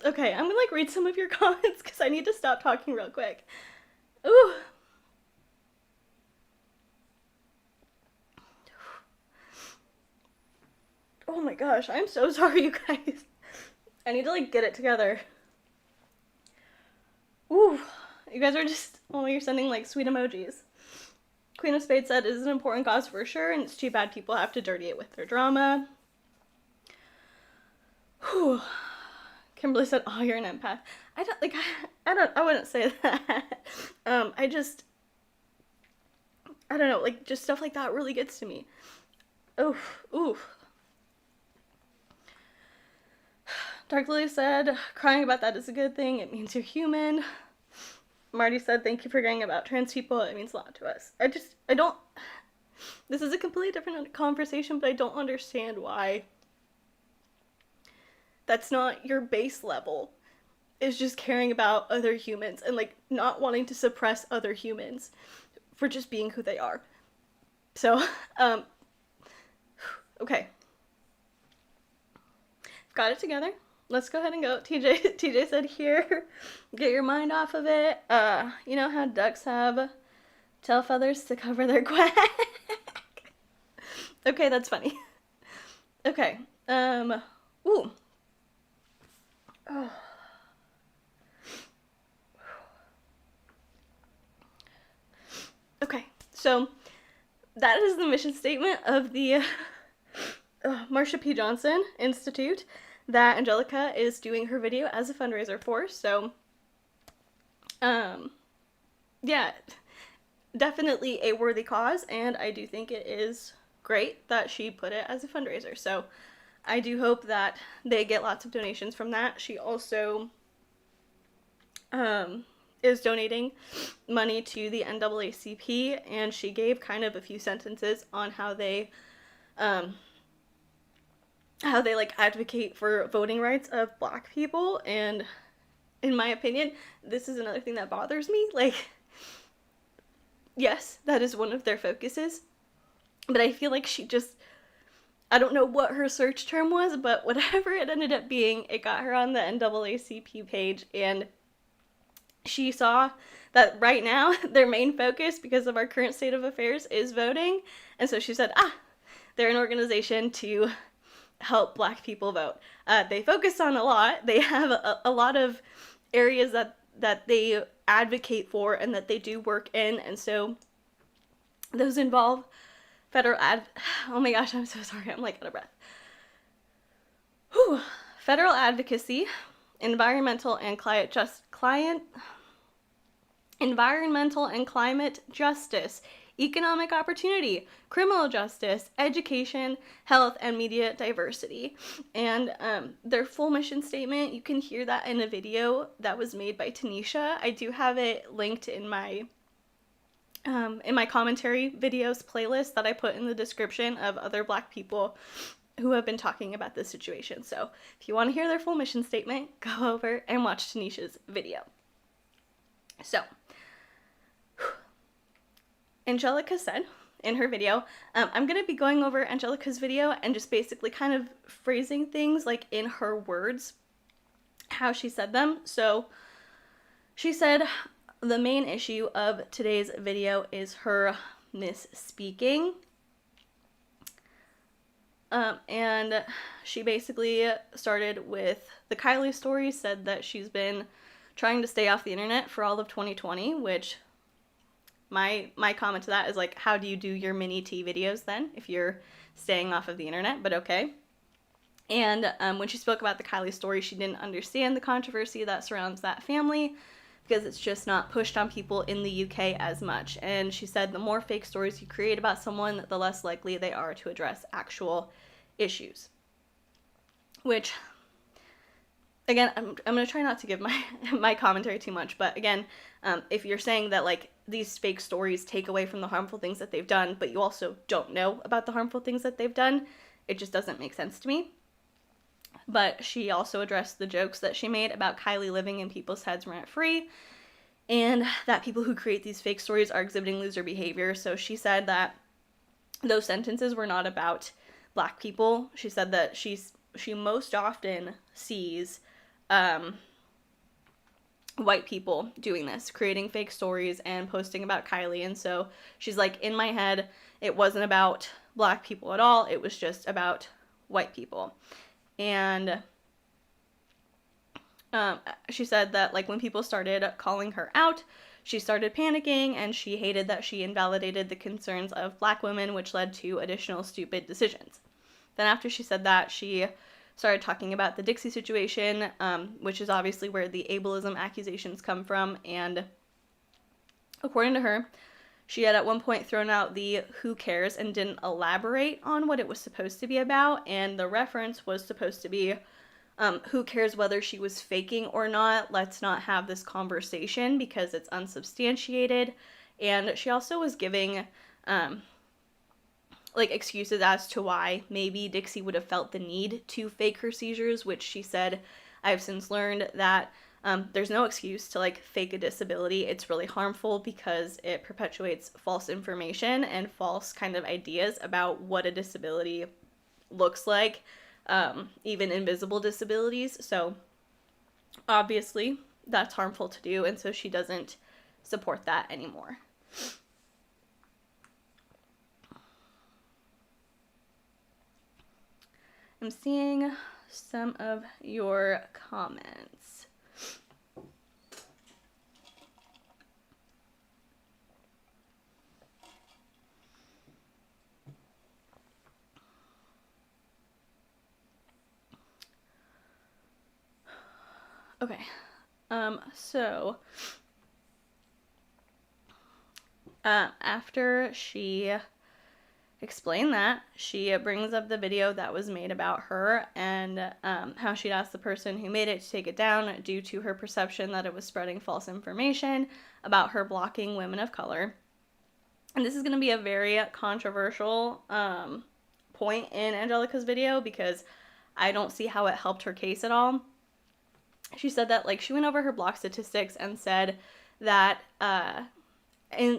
Okay, I'm gonna like read some of your comments because I need to stop talking real quick. Ooh. Oh my gosh, I'm so sorry, you guys. I need to like get it together. Ooh, you guys are just, oh, you're sending like sweet emojis. Queen of Spades said it is an important cause for sure, and it's too bad people have to dirty it with their drama. Whew. Kimberly said, oh, you're an empath. I wouldn't say that. I don't know, like, just stuff like that really gets to me. Oof, oof. Dark Lily said, crying about that is a good thing. It means you're human. Marty said, thank you for caring about trans people. It means a lot to us. I don't, this is a completely different conversation, but I don't understand why that's not your base level, is just caring about other humans and like not wanting to suppress other humans for just being who they are. So, okay. Got it together. Let's go ahead and go. TJ said here, get your mind off of it. You know how ducks have tail feathers to cover their quack? Okay, that's funny. Okay, ooh. Oh. Okay, so that is the mission statement of the Marsha P. Johnson Institute that Angelica is doing her video as a fundraiser for. So, yeah, definitely a worthy cause, and I do think it is great that she put it as a fundraiser. So I do hope that they get lots of donations from that. She also is donating money to the NAACP, and she gave kind of a few sentences on how they like advocate for voting rights of Black people. And in my opinion, this is another thing that bothers me. Like, yes, that is one of their focuses, but I feel like she just, I don't know what her search term was, but whatever it ended up being, it got her on the NAACP page, and she saw that right now their main focus, because of our current state of affairs, is voting. And so she said, they're an organization to help Black people vote. They focus on a lot. They have a lot of areas that they advocate for and that they do work in, and so those involve oh my gosh, I'm so sorry, I'm like out of breath. Federal advocacy, environmental and climate justice, economic opportunity, criminal justice, education, health, and media diversity. And their full mission statement, you can hear that in a video that was made by Tanisha. I do have it linked in my commentary videos playlist that I put in the description of other Black people who have been talking about this situation. So if you want to hear their full mission statement, go over and watch Tanisha's video. So Angelica said in her video, I'm going to be going over Angelica's video and just basically kind of phrasing things like in her words, how she said them. So she said the main issue of today's video is her misspeaking. And she basically started with the Kylie story, said that she's been trying to stay off the internet for all of 2020, which my comment to that is like, how do you do your mini T videos then if you're staying off of the internet? But okay. And when she spoke about the Kylie story, she didn't understand the controversy that surrounds that family because it's just not pushed on people in the UK as much. And she said the more fake stories you create about someone, the less likely they are to address actual issues. Which, again, I'm going to try not to give my commentary too much, but again, if you're saying that like these fake stories take away from the harmful things that they've done, but you also don't know about the harmful things that they've done, it just doesn't make sense to me. But she also addressed the jokes that she made about Kylie living in people's heads rent-free, and that people who create these fake stories are exhibiting loser behavior. So she said that those sentences were not about Black people. She said that she most often sees white people doing this, creating fake stories and posting about Kylie. And so she's like, in my head, it wasn't about Black people at all. It was just about white people. And she said that like when people started calling her out, she started panicking, and she hated that she invalidated the concerns of Black women, which led to additional stupid decisions. Then after she said that, she started talking about the Dixie situation, which is obviously where the ableism accusations come from. And according to her, she had at one point thrown out the who cares and didn't elaborate on what it was supposed to be about. And the reference was supposed to be, who cares whether she was faking or not? Let's not have this conversation because it's unsubstantiated. And she also was giving like excuses as to why maybe Dixie would have felt the need to fake her seizures, which she said, I've since learned that there's no excuse to like fake a disability. It's really harmful because it perpetuates false information and false kind of ideas about what a disability looks like, even invisible disabilities. So obviously that's harmful to do, and so she doesn't support that anymore. I'm seeing some of your comments. Okay, so after she explained that, she brings up the video that was made about her and how she'd asked the person who made it to take it down due to her perception that it was spreading false information about her blocking women of color. And this is going to be a very controversial point in Angelica's video because I don't see how it helped her case at all. She said that like she went over her block statistics and said that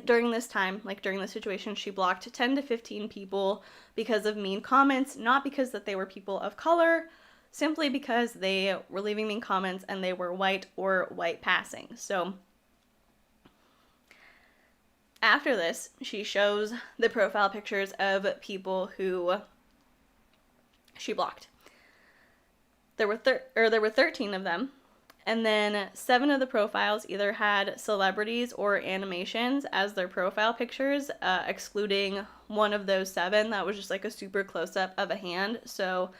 during this time, like during the situation, she blocked 10 to 15 people because of mean comments, not because that they were people of color, simply because they were leaving mean comments and they were white or white passing. So after this, she shows the profile pictures of people who she blocked. there were 13 of them. And then 7 of the profiles either had celebrities or animations as their profile pictures, excluding one of those 7 that was just like a super close-up of a hand. So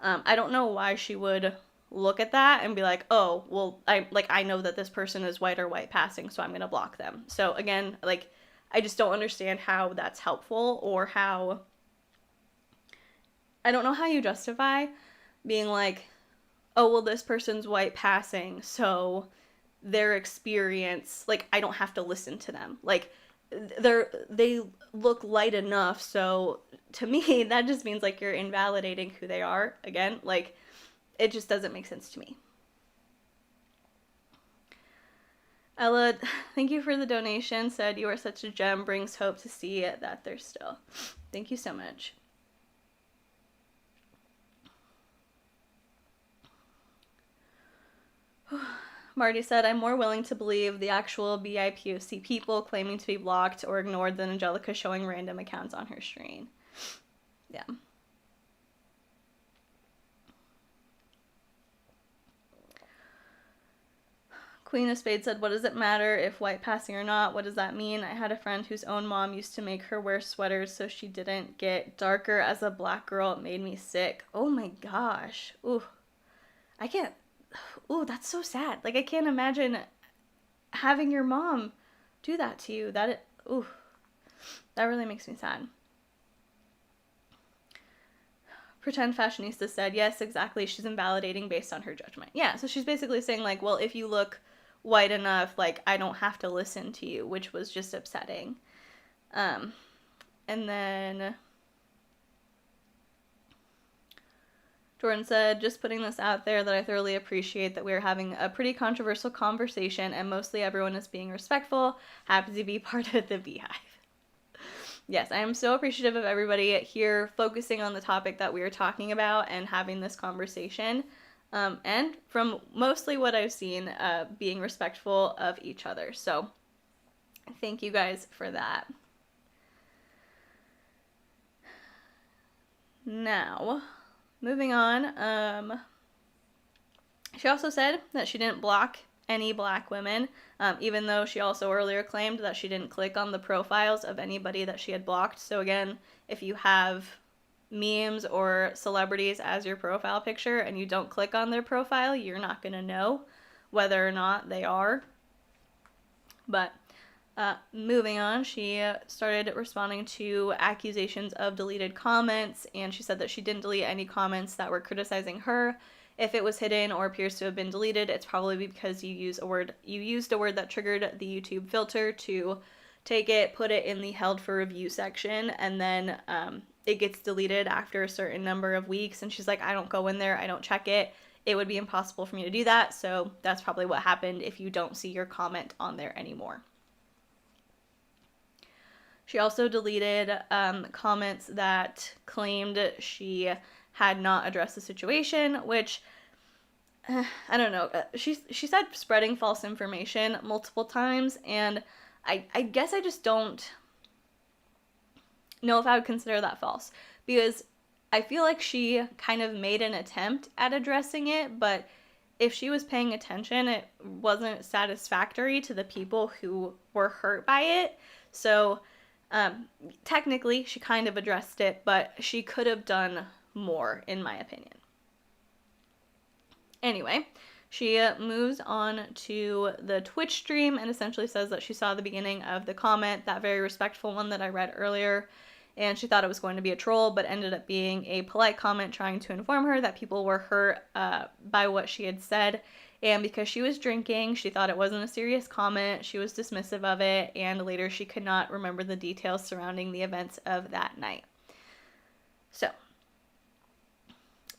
I don't know why she would look at that and be like, oh, well, I know that this person is white or white passing, so I'm going to block them. So again, like, I just don't understand how that's helpful, or how, I don't know how you justify being like, oh, well, this person's white passing, so their experience, like, I don't have to listen to them. Like, they look light enough, so to me, that just means, like, you're invalidating who they are. Again, like, it just doesn't make sense to me. Ella, thank you for the donation, said, you are such a gem, brings hope to see that there's still. Thank you so much. Marty said, I'm more willing to believe the actual BIPOC people claiming to be blocked or ignored than Angelica showing random accounts on her screen. Yeah. Queen of Spades said, what does it matter if white passing or not? What does that mean? I had a friend whose own mom used to make her wear sweaters so she didn't get darker as a black girl. It made me sick. Oh my gosh. Ooh. I can't. Ooh, that's so sad. Like, I can't imagine having your mom do that to you. That really makes me sad. Pretend Fashionista said, yes, exactly. She's invalidating based on her judgment. Yeah, so she's basically saying, like, well, if you look white enough, like, I don't have to listen to you, which was just upsetting. And then Jordan said, just putting this out there that I thoroughly appreciate that we're having a pretty controversial conversation and mostly everyone is being respectful. Happy to be part of the Beehive. Yes, I am so appreciative of everybody here focusing on the topic that we are talking about and having this conversation. And from mostly what I've seen, being respectful of each other. So thank you guys for that. Now, moving on, she also said that she didn't block any black women, even though she also earlier claimed that she didn't click on the profiles of anybody that she had blocked. So again, if you have memes or celebrities as your profile picture and you don't click on their profile, you're not going to know whether or not they are. But moving on, she started responding to accusations of deleted comments, and she said that she didn't delete any comments that were criticizing her. If it was hidden or appears to have been deleted, it's probably because you used a word that triggered the YouTube filter to take it, put it in the held for review section, and then it gets deleted after a certain number of weeks. And she's like, I don't go in there, I don't check it. It would be impossible for me to do that. So that's probably what happened if you don't see your comment on there anymore. She also deleted comments that claimed she had not addressed the situation, which, I don't know. She said spreading false information multiple times, and I guess I just don't know if I would consider that false, because I feel like she kind of made an attempt at addressing it, but if she was paying attention, it wasn't satisfactory to the people who were hurt by it. So technically, she kind of addressed it, but she could have done more, in my opinion. Anyway, she moves on to the Twitch stream and essentially says that she saw the beginning of the comment, that very respectful one that I read earlier, and she thought it was going to be a troll, but ended up being a polite comment trying to inform her that people were hurt by what she had said. And because she was drinking, she thought it wasn't a serious comment. She was dismissive of it, and later she could not remember the details surrounding the events of that night. So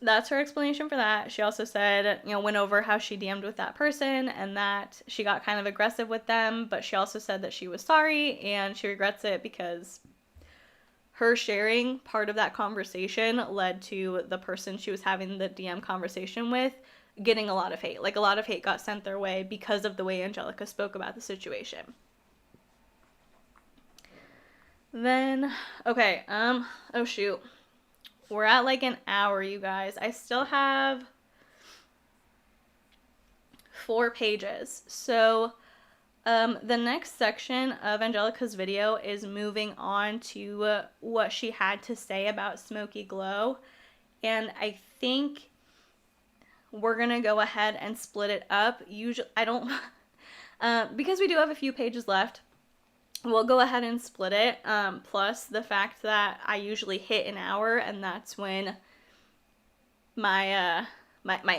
that's her explanation for that. She also said, went over how she DM'd with that person and that she got kind of aggressive with them, but she also said that she was sorry and she regrets it because her sharing part of that conversation led to the person she was having the DM conversation with getting a lot of hate. Like, a lot of hate got sent their way because of the way Angelica spoke about the situation. Then, okay, oh shoot. We're at like an hour, you guys. I still have 4 pages. So the next section of Angelica's video is moving on to what she had to say about Smokey Glow. And I think we're going to go ahead and split it up. Usually, I don't, because we do have a few pages left, we'll go ahead and split it. Plus the fact that I usually hit an hour, and that's when my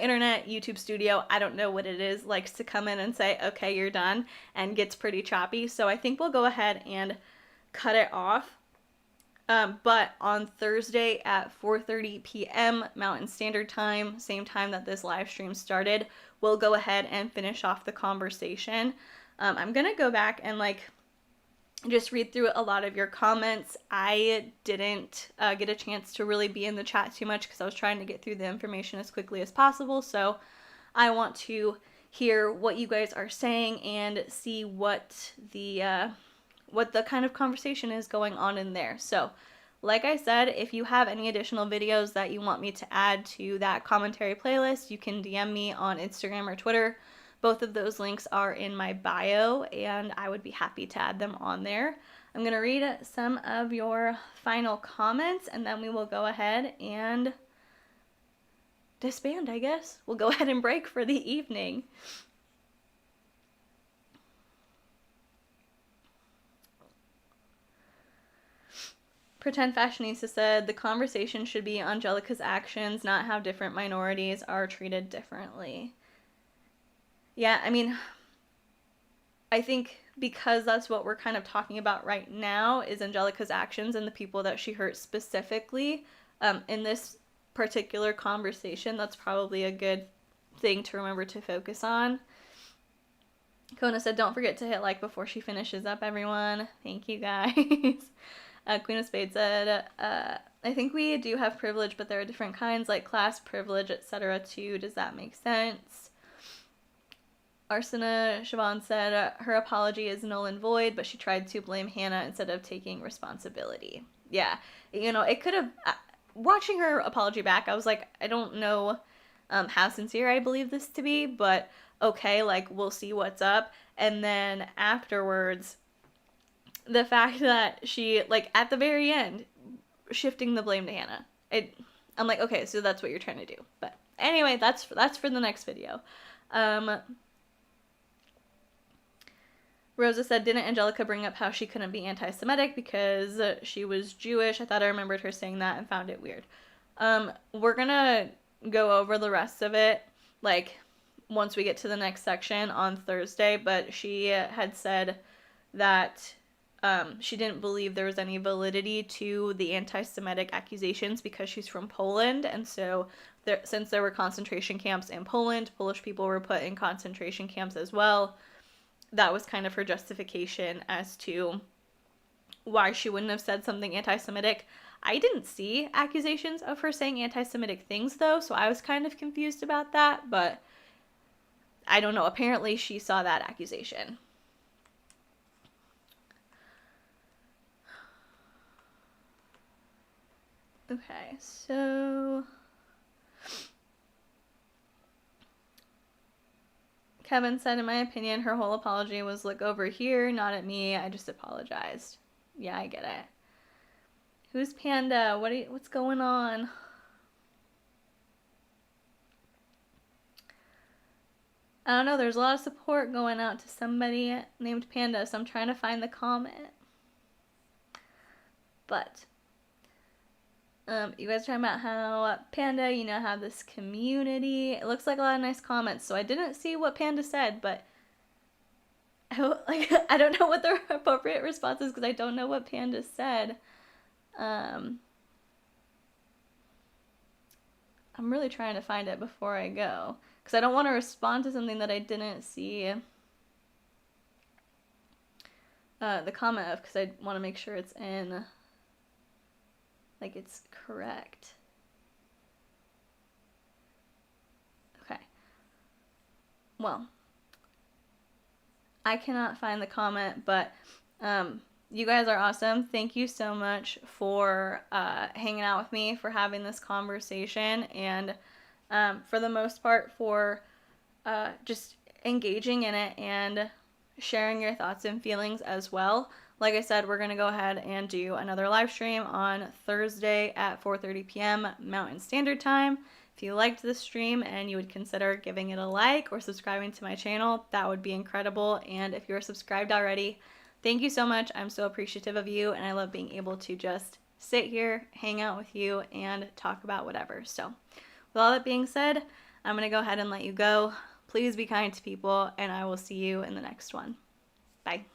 internet, YouTube studio, I don't know what it is, likes to come in and say, okay, you're done, and gets pretty choppy. So I think we'll go ahead and cut it off. But on Thursday at 4:30 p.m. Mountain Standard Time, same time that this live stream started, we'll go ahead and finish off the conversation. I'm going to go back and just read through a lot of your comments. I didn't get a chance to really be in the chat too much because I was trying to get through the information as quickly as possible. So I want to hear what you guys are saying and see what the kind of conversation is going on in there. So like I said, if you have any additional videos that you want me to add to that commentary playlist, you can DM me on Instagram or Twitter. Both of those links are in my bio, and I would be happy to add them on there. I'm going to read some of your final comments, and then we will go ahead and disband, I guess. We'll go ahead and break for the evening. Pretend Fashionista said, the conversation should be Angelica's actions, not how different minorities are treated differently. Yeah, I mean, I think because that's what we're kind of talking about right now is Angelica's actions and the people that she hurt specifically. In this particular conversation, that's probably a good thing to remember to focus on. Kona said, don't forget to hit like before she finishes up, everyone. Thank you, guys. Queen of Spades said, I think we do have privilege, but there are different kinds, like class privilege, etc. too. Does that make sense? Arsena Siobhan said, her apology is null and void, but she tried to blame Hannah instead of taking responsibility. Yeah, you know, it could have, watching her apology back, I was like, I don't know how sincere I believe this to be, but okay, like, we'll see what's up. And then afterwards, the fact that she, like, at the very end, shifting the blame to Hannah, I'm like, okay, so that's what you're trying to do. But anyway, that's for the next video. Rosa said, didn't Angelica bring up how she couldn't be anti-Semitic because she was Jewish? I thought I remembered her saying that and found it weird. We're gonna go over the rest of it, like, once we get to the next section on Thursday, but she had said that she didn't believe there was any validity to the anti-Semitic accusations because she's from Poland, and so since there were concentration camps in Poland, Polish people were put in concentration camps as well. That was kind of her justification as to why she wouldn't have said something anti-Semitic. I didn't see accusations of her saying anti-Semitic things, though, so I was kind of confused about that, but I don't know. Apparently, she saw that accusation. Okay, so Kevin said, in my opinion, her whole apology was, look over here, not at me, I just apologized. Yeah, I get it. Who's Panda? What's going on? I don't know, there's a lot of support going out to somebody named Panda, so I'm trying to find the comment. But you guys are talking about how Panda, you know, have this community. It looks like a lot of nice comments, so I didn't see what Panda said, but I don't know what the appropriate response is because I don't know what Panda said. I'm really trying to find it before I go because I don't want to respond to something that I didn't see the comment of, because I want to make sure it's in, like, it's correct. Okay. Well, I cannot find the comment, but you guys are awesome. Thank you so much for hanging out with me, for having this conversation, and for the most part for just engaging in it and sharing your thoughts and feelings as well. Like I said, we're going to go ahead and do another live stream on Thursday at 4:30 p.m. Mountain Standard Time. If you liked this stream and you would consider giving it a like or subscribing to my channel, that would be incredible. And if you're subscribed already, thank you so much. I'm so appreciative of you, and I love being able to just sit here, hang out with you, and talk about whatever. So with all that being said, I'm going to go ahead and let you go. Please be kind to people, and I will see you in the next one. Bye.